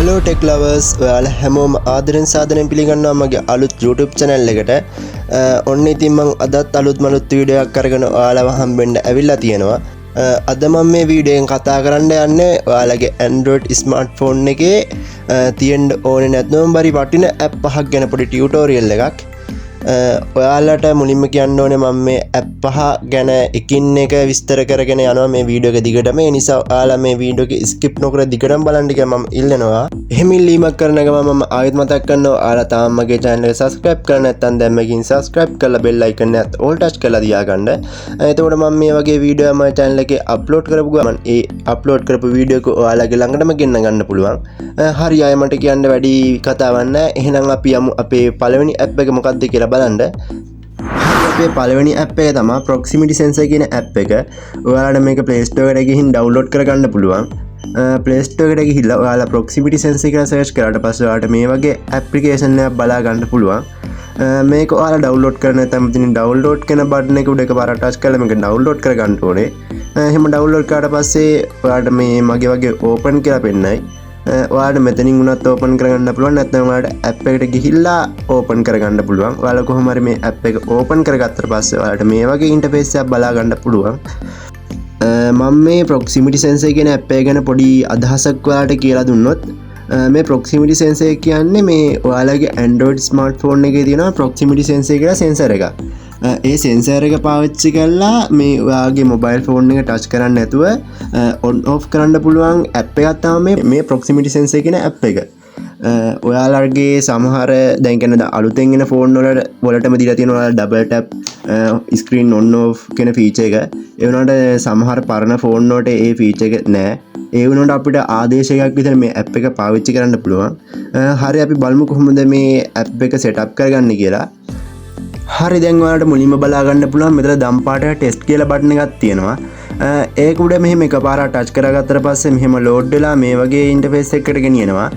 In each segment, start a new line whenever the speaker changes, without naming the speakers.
Hello Tech Lovers, ඔයාලා හැමෝම ආදරෙන් සාදරයෙන් පිළිගන්නවා මගේ අලුත් YouTube channel එකට. ඔන්න ඉතින් මම අදත් අලුත් වීඩියෝ එකක් අරගෙන ඔයාලව හම්බෙන්න ඇවිල්ලා තියෙනවා. අද මම මේ වීඩියෝ එකෙන් කතා කරන්න යන්නේ ඔයාලගේ Android smartphone එකේ තියෙන්න ඕනේ නැත්නම් බරි වටින app පහක් ගැන පොඩි tutorial එකක්. ඔයාලට මුලින්ම කියන්න ඕනේ මම මේ app පහ ගැන එකින් එක විස්තර කරගෙන යනවා මේ වීඩියෝ එක දිගටම. ඒ නිසා ඔයාලා මේ වීඩියෝ එක skip නොකර දිගටම බලන්න කියලා මම ඉල්ලනවා. එහෙම ඉල්ලීමක් කරන ගමන් මම ආයෙත් මතක් කරනවා ඔයාලා තාම මගේ channel එක subscribe කරලා නැත්නම් දැන් මගින් subscribe කරලා bell icon එකත් all touch කරලා තියාගන්න. එතකොට මම මේ වගේ වීඩියෝ මගේ channel එකේ upload කරපු ගමන් ඒ upload කරපු වීඩියෝ එක ඔයාලගේ ළඟටම ගෙන්න ගන්න පුළුවන්. හරි අය මට කියන්න වැඩි කතාවක් නැහැ. එහෙනම් අපි යමු අපේ පළවෙනි app එක මොකක්ද කියලා බලන්න. අපේ පළවෙනි app එක තමයි proximity sensor කියන app එක. ඔයාලට මේක Play Store එකට ගිහින් download කරගන්න පුළුවන්. Play Store එකට ගිහිල්ලා ඔයාලා proximity sensor කියලා search කරාට පස්සේ ඔයාලට මේ වගේ application එකක් බලා ගන්න පුළුවන්. මේක ඔයාලා download කරන්න නැත්නම් ඉතින් download කරන button එක උඩ එකපාරට touch කරලා මේක download කරගන්න ඕනේ. එහෙම download කරාට පස්සේ ඔයාලට මේ මගේ වගේ open කියලා පෙන්නයි. ඔයාලට මෙතනින් උනත් ඕපන් කරගන්න පුළුවන් නැත්නම් ඔයාලට app එකට ගිහිල්ලා ඕපන් කරගන්න පුළුවන්. ඔයාලා කොහොම හරි මේ app එක ඕපන් කරගත්තට පස්සේ ඔයාලට මේ වගේ ඉන්ටර්ෆේස් එකක් බලා ගන්න පුළුවන්. මම මේ proximity sensor කියන app එක ගැන පොඩි අදහසක් ඔයාලට කියලා දුන්නොත් මේ proximity sensor කියන්නේ මේ ඔයාලගේ Android smartphone එකේ තියෙන proximity sensor කියලා sensor එකක්. ඒ sensor එක පාවිච්චි කරලා මේ ඔයාගේ mobile phone එක touch කරන්න නැතුව on off කරන්න පුළුවන් app එකක් තමයි මේ proximity sensor කියන app එක. ඔයාලගේ සමහර දැන් කියන අලුතෙන් එන ෆෝන් වලටම දීලා තියෙනවා double tap screen on off කියන feature එක. ඒ වුණාට සමහර පරණ ෆෝන් වලට ඒ feature එක නැහැ. ඒ වුණාට අපිට ආදේශයක් විදිහට මේ app එක පාවිච්චි කරන්න පුළුවන්. හරි අපි බලමු කොහොමද මේ app එක setup කරගන්නේ කියලා. හරි දැන් ඔයාලට මුලින්ම බලා ගන්න පුළුවන් මෙතන දම් පාට ටෙස්ට් කියලා බටන් එකක් තියෙනවා. ඒක උඩ මෙහෙම එකපාරට ටච් කරගත්තට පස්සේ මෙහෙම ලෝඩ් වෙලා මේ වගේ ඉන්ටර්ෆේස් එකකට ගෙනියනවා.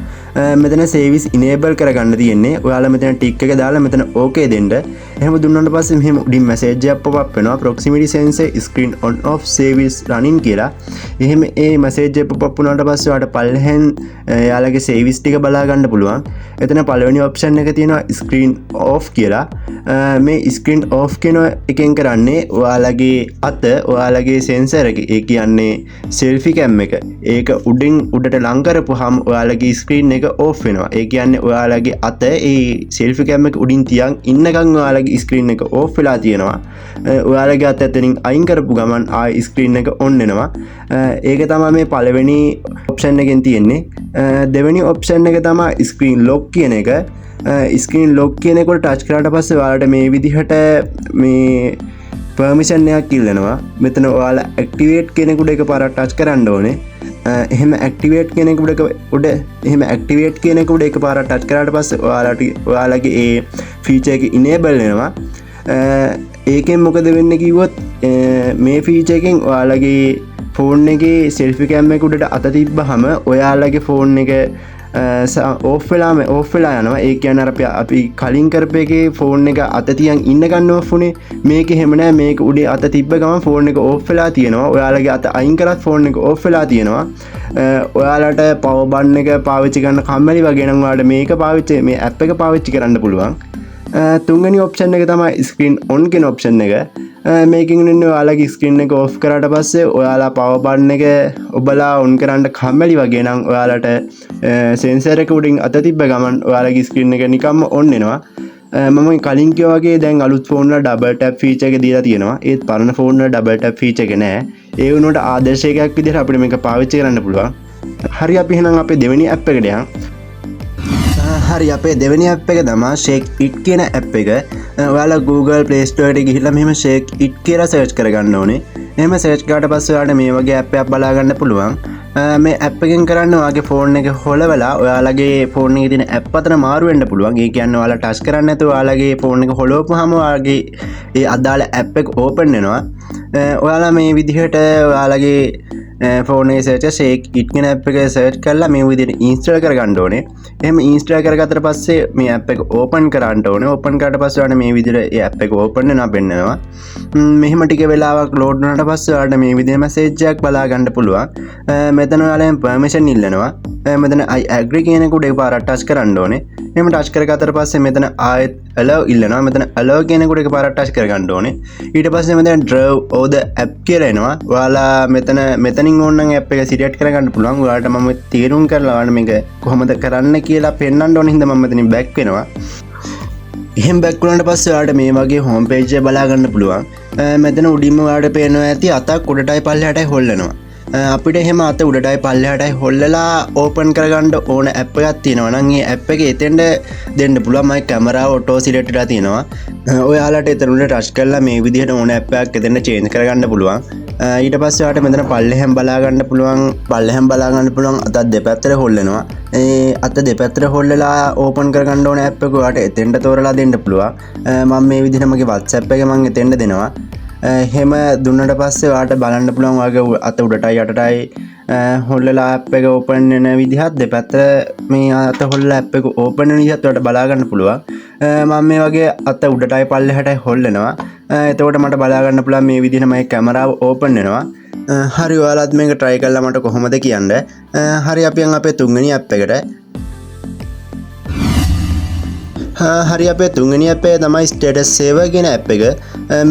මෙතන සර්විස් ඉනේබල් කරගන්න තියෙන්නේ. ඔයාලා මෙතන ටික් එක දාලා මෙතන ඕකේ දෙන්න. එහෙම දුන්නාට පස්සේ මෙහෙම උඩින් මැසේජ් එකක් පොප් අප් වෙනවා proximity sensor screen on off service running කියලා. එහෙම ඒ මැසේජ් එක පොප් අප් වුණාට පස්සේ ඔයාලට පල්ලෙහෙන් යාලගේ සර්විස් ටික බලා ගන්න පුළුවන්. එතන පළවෙනි ඔප්ෂන් එක තියෙනවා screen off කියලා. මේ screen off කියන එකෙන් කරන්නේ ඔයාලගේ අත ඔයාලගේ sensor එක ඒ කියන්නේ selfie cam එක. ඒක උඩින් උඩට ලං කරපුවාම ඔයාලගේ screen එක off වෙනවා. ඒ කියන්නේ ඔයාලගේ අත ඒ selfie cam එක උඩින් තියන් ඉන්නකන් ඔයාලගේ screen එක off වෙලා තියෙනවා. ඔයාලගේ අත එතනින් අයින් කරපු ගමන් ආයි screen එක on වෙනවා. ඒක තමයි මේ පළවෙනි option එකෙන් තියෙන්නේ. දෙවෙනි option එක තමයි screen lock කියන එක. screen lock කියන එකට touch කරාට පස්සේ ඔයාලට මේ විදිහට මේ permission එකක් ඉල්ලනවා. මෙතන ඔයාලා activate කෙනෙකුට එකපාරක් touch කරන්න ඕනේ. එහෙම activate කෙනෙකුට උඩ එහෙම activate කෙනෙකුට එකපාරක් touch කරාට පස්සේ ඔයාලගේ ඒ feature එක enable වෙනවා. ඒකෙන් මොකද වෙන්නේ කිව්වොත් මේ feature එකෙන් ඔයාලගේ phone එකේ selfie cam එක උඩට අත තිබ්බහම ඔයාලගේ phone එක off වෙලා යනවා. ඒ කියන්නේ අපි කලින් කරපු එකේ ෆෝන් එක අත තියන් ඉන්න ගන්න off උනේ. මේක එහෙම නෑ. මේක උඩේ අත තිබ්බ ගමන් ෆෝන් එක off වෙලා තියෙනවා. ඔයාලගේ අත අයින් කරත් ෆෝන් එක off වෙලා තියෙනවා. ඔයාලට power button එක පාවිච්චි කරන්න කම්මැලි වගේ නම් ඔයාලට මේක මේ app එක පාවිච්චි කරන්න පුළුවන්. තුන්වෙනි option එක තමයි screen on කියන option එක. මේකෙන් ඉන්නේ ඔයාලගේ screen එක off කරාට පස්සේ ඔයාලා power button එක ඔබලා on කරන්න කම්මැලි වගේ නම් ඔයාලට sensor එක උඩින් අත තිබ්බ ගමන් ඔයාලගේ screen එක නිකම්ම on වෙනවා. මම කලින් කිව්වා වගේ දැන් අලුත් ෆෝන් වල double tap feature එක දීලා තියෙනවා. ඒත් පරණ ෆෝන් වල double tap feature එක නැහැ. ඒ වුණාට ආදර්ශයක් විදිහට අපිට මේක පාවිච්චි කරන්න පුළුවන්. හරි අපි එහෙනම් අපේ දෙවෙනි app එකට යමු. හරි අපේ දෙවෙනි app එක තමයි Shake It කියන app එක. ඔයාලා Google Play Store එකට ගිහිල්ලා මෙහෙම Shake It කියලා search කරගන්න ඕනේ. එහෙම search කරාට පස්සේ ඔයාලට මේ වගේ app එකක් බලා ගන්න පුළුවන්. මේ app එකෙන් කරන්න ඔයාගේ phone එක හොලවලා ඔයාලගේ phone එකේ තියෙන app අතර මාරු වෙන්න පුළුවන්. ඒ කියන්නේ ඔයාලා touch කරන්නේ නැතුව ඔයාලගේ phone එක හොලවපුවාම ඔයාගේ ඒ අදාළ app එක open වෙනවා. ඔයාලා මේ විදිහට ඔයාලගේ ෆෝන් එකේ සර්ච් ෂේක් ඉට් කියන ඇප් එක සර්ච් කරලා මේ විදිහට ඉන්ස්ටෝල් කරගන්න ඕනේ. එහෙම ඉන්ස්ටෝල් කරගත්තට පස්සේ මේ ඇප් එක ඕපන් කරන්න ඕනේ. ඕපන් කරාට පස්සේ ඔයාලට මේ විදිහට ඒ ඇප් එක ඕපන් වෙනවා පෙන්නනවා. මෙහෙම ටික වෙලාවක් ලෝඩ් වුණාට පස්සේ ඔයාලට මේ විදිහේ මැසේජ් එකක් බලා ගන්න පුළුවන්. මෙතන ඔයාලෙන් පර්මිෂන් ඉල්ලනවා. මෙතන I agree කියන එක උඩ එකපාරක් ටච් කරන්න ඕනේ. එහෙම ටච් කරගත්තට පස්සේ මෙතන ආයෙත් allow ඉල්ලනවා. මෙතන allow කියන එක උඩ එකපාරක් ටච් කරගන්න ඕනේ. ඊට පස්සේ මෙතන draw or the app කියලා එනවා. ඔයාලා මෙතනින් ඕනනම් app එක සිලෙක්ට් කරගන්න පුළුවන්. ඔයාලට මම තීරුම් කරලා ඔයාලට මේක කොහොමද කරන්න කියලා පෙන්වන්න ඕනේ හින්දා මම මෙතනින් back වෙනවා. එහෙම back වුණාට පස්සේ ඔයාලට මේ වගේ home page එක බලා ගන්න පුළුවන්. මෙතන උඩින්ම ඔයාලට පේනවා ඇති අතක් උඩටයි පල්ලෙහාටයි හොල්ලනවා. අපිට එහෙම අත උඩටයි පල්ලෙහාටයි හොල්ලලා ඕපන් කරගන්න ඕන ඇප් එකක් තියෙනවා නම් ඒ ඇප් එක එතෙන්ට දෙන්න පුළුවන්. මම කැමරා ඔටෝ සිලෙක්ට් කරලා තියෙනවා. ඔයාලට එතන උඩ ටච් කරලා මේ විදිහට ඕන ඇප් එකක් එතෙන්ට චේන්ජ් කරගන්න පුළුවන්. ඊට පස්සේ ඔයාලට මෙතන පල්ලෙහෙන් බලා ගන්න පුළුවන් අත දෙපැත්තට හොල්ලනවා. අත දෙපැත්තට හොල්ලලා ඕපන් කරගන්න ඕන ඇප් එක ඔයාලට එතෙන්ට තෝරලා දෙන්න පුළුවන්. මම මේ විදිහට මගේ WhatsApp එක මම එතෙන්ට දෙනවා. එහෙම දුන්නට පස්සේ ඔයාලට බලන්න පුළුවන් ඔයාගේ අත උඩටයි යටටයි හොල්ලලා ඇප් එක ඕපන් වෙන විදිහත් දෙපැත්ත මේ අත හොල්ලලා ඇප් එක ඕපන් වෙන විදිහත් ඔයාලට බලා ගන්න පුළුවන්. මම මේ වගේ අත උඩටයි පල්ලෙහාටයි හොල්ලනවා. එතකොට මට බලා ගන්න පුළුවන් මේ විදිහට මගේ කැමරාව ඕපන් වෙනවා. හරි ඔයාලත් මේක try කරලා මට කොහොමද කියන්න. හරි අපි යන් අපේ තුන්වෙනි ඇප් එකට. හරි අපේ තුන්වෙනි ඇප් එක තමයි ස්ටේටස් සේවර් කියන ඇප් එක.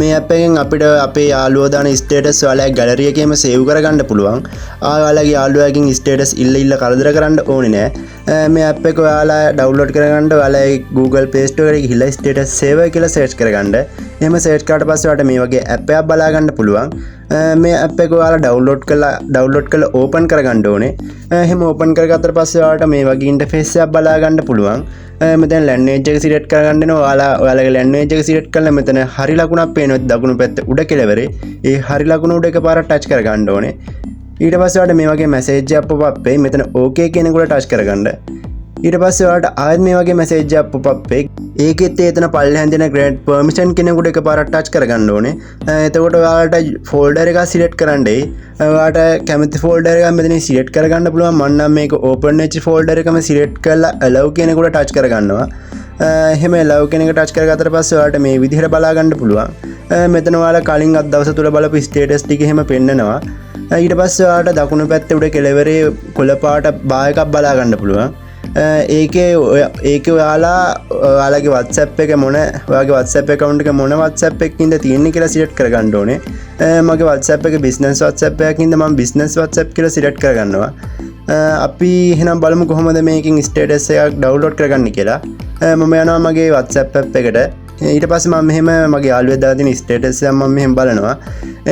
මේ ඇප් එකෙන් අපිට අපේ යාළුවෝ දාන ස්ටේටස් ඔයාලගේ ගැලරි එකේම සේව් කරගන්න පුළුවන්. ඔයාලගේ යාළුවාගෙන් ස්ටේටස් ඉල්ල කරදර කරන්න ඕනේ නෑ. මේ ඇප් එක ඔයාලා ඩවුන්ලෝඩ් කරගන්න ඔයාලගේ Google Play Store එකේ ගිහලා ස්ටේටස් සේවර් කියලා සර්ච් කරගන්න. එහෙම සර්ච් කරාට පස්සේ ඔයාලට මේ වගේ ඇප් එකක් බලා ගන්න පුළුවන්. මේ ඇප් එක ඔයාලා ඩවුන්ලෝඩ් කරලා ඕපන් කරගන්න ඕනේ. එහෙම ඕපන් කරගත්තට පස්සේ ඔයාලට මේ වගේ ඉන්ටර්ෆේස් එකක් බලා ගන්න පුළුවන්. මෙතන ලැන්ග්වේජ් එක සිලෙක්ට් කරගන්න වෙනවා. ඔයාලගේ ලැන්ග්වේජ් එක සිලෙක්ට් කරලා මෙතන හරි ලකුණක් පේනවා දකුණු පැත්තේ උඩ කෙළවරේ. ඒ හරි ලකුණ උඩ එකපාරක් ටච් කරගන්න ඕනේ. ඊට පස්සේ ඔයාලට මේ වගේ මැසේජ් එකක් pop up වෙයි. මෙතන okay කියන එක උඩ ටච් කරගන්න. ඊට පස්සේ ඔයාලට ආයෙත් මේ වගේ මැසේජ් එකක් pop up වෙයි. ඒකෙත් එතන පල්ලෙහාන් දෙන grant permission කියන එක උඩ එකපාරක් ටච් කරගන්න ඕනේ. එතකොට ඔයාලට ෆෝල්ඩර් එකක් සිලෙක්ට් කරන්න එයි. ඔයාලට කැමති ෆෝල්ඩර් එකක් මෙතනින් සිලෙක්ට් කරගන්න පුළුවන්. මම නම් මේක open වෙච්ච ෆෝල්ඩර් එකම සිලෙක්ට් කරලා allow කියන එක උඩ ටච් කරගන්නවා. එහෙම allow කියන එක ටච් කරගත්තට පස්සේ ඔයාලට මේ විදිහට බලා ගන්න පුළුවන්. මෙතන ඔයාලා කලින් අත් දවස තුල බලපු ස්ටේටස් ටික එහෙම පෙන්නනවා. ඊට පස්සේ ඔයාලට දකුණු පැත්තේ උඩ කෙළවරේ කොළ පාට බා එකක් බලා ගන්න පුළුවන්. ඒකේ ඔයාලගේ WhatsApp එක ඔයාගේ WhatsApp account එක මොන WhatsApp එකකින්ද තියෙන්නේ කියලා සිලෙක්ට් කරගන්න ඕනේ. මගේ WhatsApp එක business WhatsApp එකකින්ද මම business WhatsApp කියලා සිලෙක්ට් කරගන්නවා. අපි එහෙනම් බලමු කොහොමද මේකෙන් status එකක් download කරගන්නේ කියලා. මම යනවා මගේ WhatsApp app එකට. ඊට පස්සේ මම මෙහෙම මගේ යාළුවෙක් දාලා තියෙන status එක මම මෙහෙම බලනවා.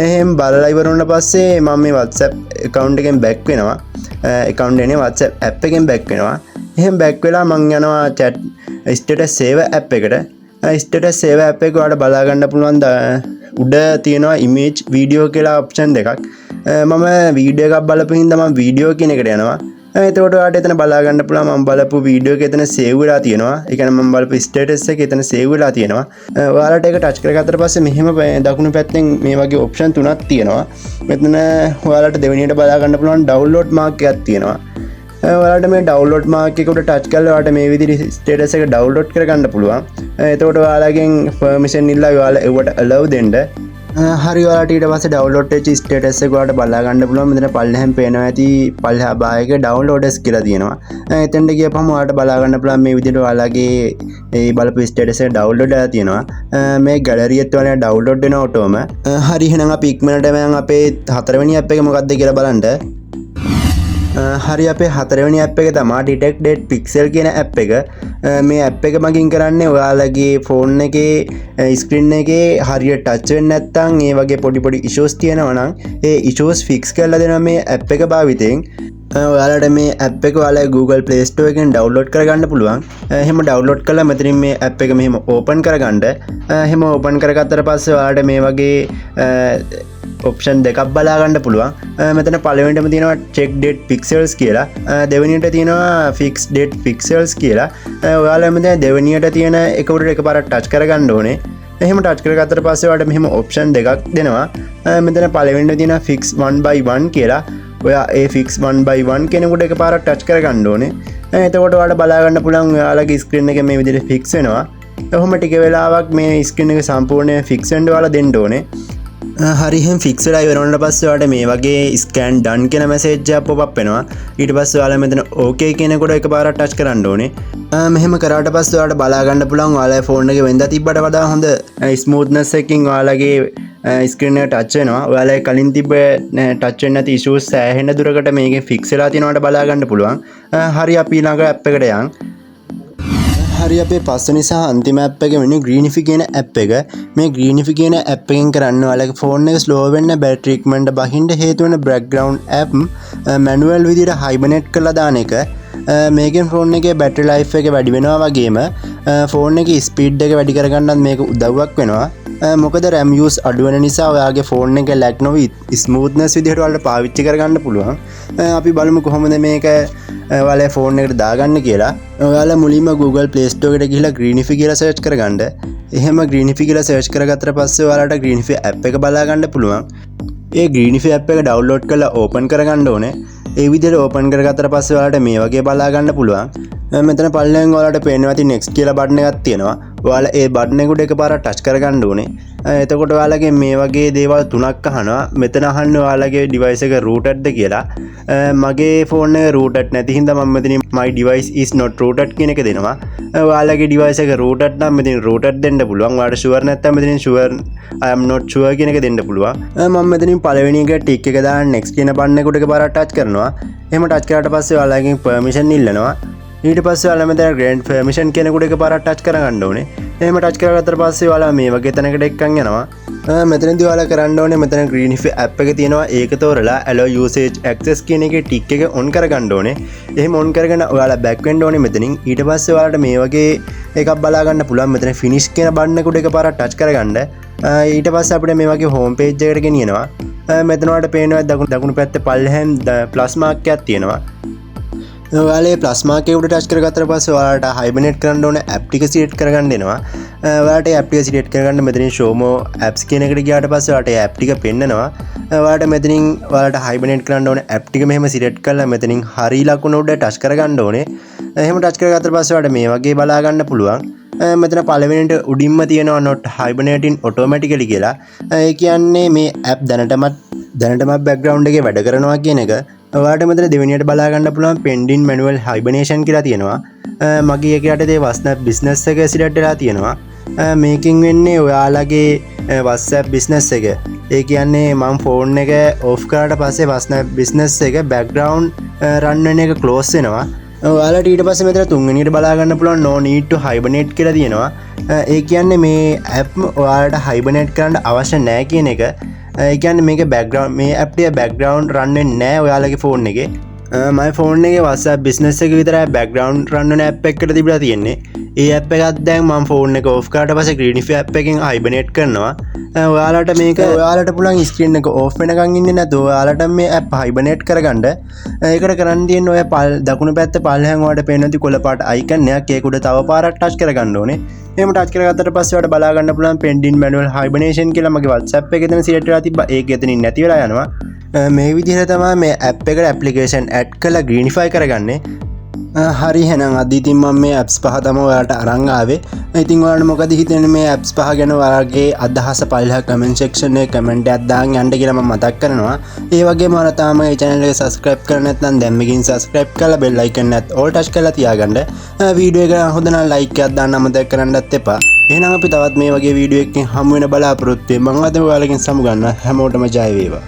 එහෙම බලලා ඉවර වුණාට පස්සේ මම මේ WhatsApp account එකෙන් back වෙනවා. account එකේ WhatsApp app එකෙන් back වෙනවා. එහෙම back වෙලා මම යනවා chat status save app එකට. status save app එක ඔයාලට බලා ගන්න පුළුවන් උඩ තියෙනවා image video කියලා option දෙකක්. මම වීඩියෝ එකක් බලපු හින්දා මම වීඩියෝ කියන එකට යනවා. එතකොට ඔයාලට එතන බලා ගන්න පුළුවන් මම බලපු වීඩියෝ එක එතන save වෙලා තියෙනවා. ඒ කියන්නේ මම බලපු status එක එතන save වෙලා තියෙනවා. ඔයාලට ඒක touch කරගත්තට පස්සේ මෙහෙම දකුණු පැත්තෙන් මේ වගේ option තුනක් තියෙනවා. මෙතන ඔයාලට දෙවෙනියට බලා ගන්න පුළුවන් download mark එකක් තියෙනවා. ඔයාලට මේ download mark එක උඩ touch කරලා ඔයාලට මේ විදිහට status එක download කරගන්න පුළුවන්. එතකොට ඔයාලගෙන් permission ඉල්ලලා ඔයාලා ඒවට allow දෙන්න. හරි ඔයාලට ඊට පස්සේ download වෙච්ච status එක ඔයාලට බලා ගන්න පුළුවන්. මෙතන පල්ලෙහෙන් පේනවා ඇති පල්ලෙහා බායක downloaders කියලා තියෙනවා. එතෙන්ට ගියපම ඔයාලට බලා ගන්න පුළුවන් මේ විදිහට ඔයාලගේ ඒ බලපු status එක download වෙලා තියෙනවා. මේ gallery එකත් ඔයාලා download වෙන ඔටෝම. හරි එහෙනම් අපි ඉක්මනට මම අපේ හතරවෙනි app එක මොකක්ද කියලා බලන්න. හරි අපේ හතරවෙනි app එක තමයි detect dead pixel කියන app එක. මේ app එක මගින් කරන්නේ ඔයාලගේ ෆෝන් එකේ ස්ක්‍රීන් එකේ හරියට ටච් වෙන්නේ නැත්නම් ඒ වගේ පොඩි issues තියෙනවා නම් ඒ issues fix කරලා දෙනවා මේ app එක භාවිතයෙන්. ඔයාලට මේ app එක ඔයාලගේ Google Play Store එකෙන් download කරගන්න පුළුවන්. එහෙම download කළා මෙතනින් මේ app එක මෙහෙම open කරගන්න. එහෙම open කරගත්තට පස්සේ ඔයාලට මේ වගේ ඔප්ෂන් දෙකක් බලා ගන්න පුළුවන්. මෙතන පළවෙනිටම තියෙනවා check date pixels කියලා. දෙවෙනියට තියෙනවා fix date pixels කියලා. ඔයාලා මෙතන දෙවෙනියට තියෙන එක උඩට එකපාරක් ටච් කරගන්න ඕනේ. එහෙම ටච් කරගත්තට පස්සේ ඔයාලට මෙහෙම ඔප්ෂන් දෙකක් දෙනවා. මෙතන පළවෙනිට තියෙනවා fix 1 by 1 කියලා. ඔයා ඒ ෆික්ස් 1/1 කෙනෙකුට එකපාරක් ටච් කරගන්න ඕනේ. එතකොට ඔයාලට බලා ගන්න පුළුවන් ඔයාලගේ ස්ක්‍රීන් එක මේ විදිහට ෆික්ස් වෙනවා. ඔහොම ටික වෙලාවක් මේ ස්ක්‍රීන් එක සම්පූර්ණයෙන් ෆික්ස් වෙන්න ඔයාලා දෙන්න ඕනේ. හරි එහෙනම් ෆික්ස් වෙලා ඉවරනට පස්සේ ඔයාලට මේ වගේ ස්කෑන් ඩන් කියන මැසේජ් එකක් පොප් අප් වෙනවා. ඊට පස්සේ ඔයාලා මෙතන ඕකේ කියනකොට එකපාරක් ටච් කරන්න ඕනේ. මෙහෙම කරාට පස්සේ ඔයාලට බලා ගන්න පුළුවන් ඔයාලගේ ෆෝන් එකේ වෙනදා තිබ්බට වඩා හොඳ ස්මූත්නස් එකකින් ඔයාලගේ ස්ක්‍රීන් එක ටච් වෙනවා. ඔයාලගේ කලින් තිබ්බ ටච් වෙන්නේ නැති ඉෂුස් සෑහෙන දුරකට මේකෙන් ෆික්ස් වෙලා තියෙනවට බලා ගන්න පුළුවන්. හරි අපි ඊළඟ ඇප් එකට යන්. හරි අපේ පස්වෙනි සහ අන්තිම ඇප් එක වෙන්නේ Greenify කියන ඇප් එක. මේ Greenify කියන ඇප් එකෙන් කරන්න ඔයාලගේ ෆෝන් එක ස්ලෝ වෙන්න බැටරි ඉක්මනට බහින්න හේතු වෙන බෑග්ග්‍රවුන්ඩ් ඇප් මැනුවල් විදිහට හයිබර්නේට් කරලා දාන එක. මේකෙන් ෆෝන් එකේ බැටරි ලයිෆ් එක වැඩි වෙනවා වගේම ෆෝන් එකේ ස්පීඩ් එක වැඩි කරගන්නත් මේක උදව්වක් වෙනවා. මොකද RAM use අඩු වෙන නිසා ඔයාගේ ෆෝන් එක ලැග් නොවි ස්මූත්නස් විදිහට ඔයාලට පාවිච්චි කරගන්න පුළුවන්. අපි බලමු කොහොමද මේක ඔයාලේ ෆෝන් එකට දාගන්න කියලා. ඔයාලා මුලින්ම Google Play Store එකට ගිහිල්ලා Greenify කියලා සර්ච් කරගන්න. එහෙම Greenify කියලා සර්ච් කරගත්තට පස්සේ ඔයාලට Greenify app එක බලා ගන්න පුළුවන්. ඒ Greenify app එක download කරලා open කරගන්න ඕනේ. ඒ විදිහට open කරගත්තට පස්සේ ඔයාලට මේ වගේ බලා ගන්න පුළුවන්. මෙතන පල්ලෙන් ඔයාලට පේනවා ඇති next කියලා බටන් එකක් තියෙනවා. ඔයාලා ඒ බටන් එකට එකපාරක් ටච් කරගන්න ඕනේ. එතකොට ඔයාලගේ මේ වගේ දේවල් තුනක් අහනවා. මෙතන අහන්නේ ඔයාලගේ device එක rooted ද කියලා. මගේ ෆෝන් එක rooted නැති හින්දා මම මෙතනින් my device is not rooted කියන එක දෙනවා. ඔයාලගේ device එක rooted නම් මෙතනින් rooted දෙන්න පුළුවන්. ඔයාලට sure නැත්නම් මෙතනින් sure I am not sure කියන එක දෙන්න පුළුවන්. මම මෙතනින් පළවෙනි එක ටික් එක දාලා next කියන බටන් එකට එකපාරක් ටච් කරනවා. එහෙම ටච් කරාට පස්සේ ඔයාලගෙන් permission ඉල්ලනවා. ඊට පස්සේ ඔයාලා මෙතන grant permission කෙනෙකුට එකපාරක් ටච් කරගන්න ඕනේ. එහෙම ටච් කරගත්තට පස්සේ ඔයාලා මේ වගේ තැනකට එක්කන් යනවා. මෙතනදී ඔයාලා කරන්න ඕනේ මෙතන Greenify app එක තියෙනවා. ඒක තෝරලා allow usage access කියන එකේ ටික් එක on කරගන්න ඕනේ. එහෙම on කරගෙන ඔයාලා back වෙන්න ඕනේ මෙතනින්. ඊට පස්සේ ඔයාලට මේ වගේ එකක් බලා ගන්න පුළුවන්. මෙතන finish කියන බටන් එකට එකපාරක් ටච් කරගන්න. ඊට පස්සේ අපිට මේ වගේ home page එකකට ගෙනියනවා. මෙතන ඔයාලට පේනවා දකුණු පැත්තේ පල්ලෙහෙන් plus mark එකක් තියෙනවා. ඔයාලේ ප්ලස් මාක් එකට ටච් කරගත්තට පස්සේ ඔයාලට හයිබර්නේට් කරන්න ඕන ඇප් ටික සිලෙක්ට් කරගන්න එනවා. ඔයාලට ඇප් ටික සිලෙක්ට් කරගන්න මෙතනින් show more apps කියන එකට ගියාට පස්සේ ඔයාලට ඇප් ටික පෙන්නනවා. ඔයාලට මෙතනින් ඔයාලට හයිබර්නේට් කරන්න ඕන ඇප් ටික මෙහෙම සිලෙක්ට් කරලා මෙතනින් හරි ලකුණ උඩ ටච් කරගන්න ඕනේ. එහෙම ටච් කරගත්තට පස්සේ ඔයාලට මේ වගේ බලා ගන්න පුළුවන්. මෙතන පළවෙනිට උඩින්ම තියෙනවා not hibernating automatically කියලා. ඒ කියන්නේ මේ ඇප් දැනටමත් background එකේ වැඩ කරනවා කියන එක. ඔයාලට මෙතන දෙවෙනියට බලා ගන්න පුළුවන් pending manual hibernation කියලා තියෙනවා. මගේ එක යටතේ WhatsApp business එක සිලෙක්ට් වෙලා තියෙනවා. මේකෙන් වෙන්නේ ඔයාලගේ WhatsApp business එක. ඒ කියන්නේ මම ෆෝන් එක off කරාට පස්සේ WhatsApp business එක background run වෙන එක close වෙනවා. ඔයාලට ඊට පස්සේ මෙතන තුන්වෙනියට බලා ගන්න පුළුවන් no need to hibernate කියලා තියෙනවා. ඒ කියන්නේ මේ app ඔයාලට hibernate කරන්න අවශ්‍ය නැහැ කියන එක. ඒ කියන්නේ මේක background මේ app එක background run වෙන්නේ නැහැ ඔයාලගේ ෆෝන් එකේ. my phone එකේ WhatsApp business එක විතරයි background run වෙන app එකකට තිබිලා තියෙන්නේ. ඒ app එකත් දැන් මම ෆෝන් එක off කරාට පස්සේ Greenify app එකෙන් hibernate කරනවා. ඔයාලට මේක ඔයාලට පුළුවන් screen එක off වෙනකන් ඉන්නේ නැතුව ඔයාලට මේ app hibernate කරගන්න. ඒකට කරන්න තියෙන්නේ ඔය දකුණු පැත්තේ පල්ලෙහාන් ඔයාලට පේන නැති කොළ පාට icon එකක් ඒක උඩ තව පාරක් touch කරගන්න ඕනේ. එහෙම touch කරගත්තට පස්සේ ඔයාලට බලා ගන්න පුළුවන් pending manual hibernation කියලා මගේ WhatsApp එකේ එතන select වෙලා තිබ්බා. ඒක එතනින් නැති වෙලා යනවා. මේ විදිහට තමයි මේ app එකට application add කරලා Greenify කරගන්නේ. හරි එහෙනම් අද ඉතින් මම මේ apps පහ තමයි ඔයාලට අරන් ආවේ. ඉතින් ඔයාලට මොකද හිතෙන්නේ මේ apps පහ ගැන ඔයාලගේ අදහස පල්ලෙහා comment section එකේ comment එකක් දාන්න යන්න කියලා මම මතක් කරනවා. ඒ වගේම ඔයාලා තාම මේ channel එක subscribe කරලා නැත්නම් දැන් මෙකින් subscribe කරලා bell icon එකත් all touch කරලා තියාගන්න. වීඩියෝ එක හොඳ නම් like එකක් දාන්න අමතක කරන්නත් එපා. එහෙනම් අපි තවත් මේ වගේ වීඩියෝ එකකින් හමු වෙන බලාපොරොත්තු වෙමු. මම අද ඔයාලගෙන් සමු ගන්න හැමෝටම ජය වේවා.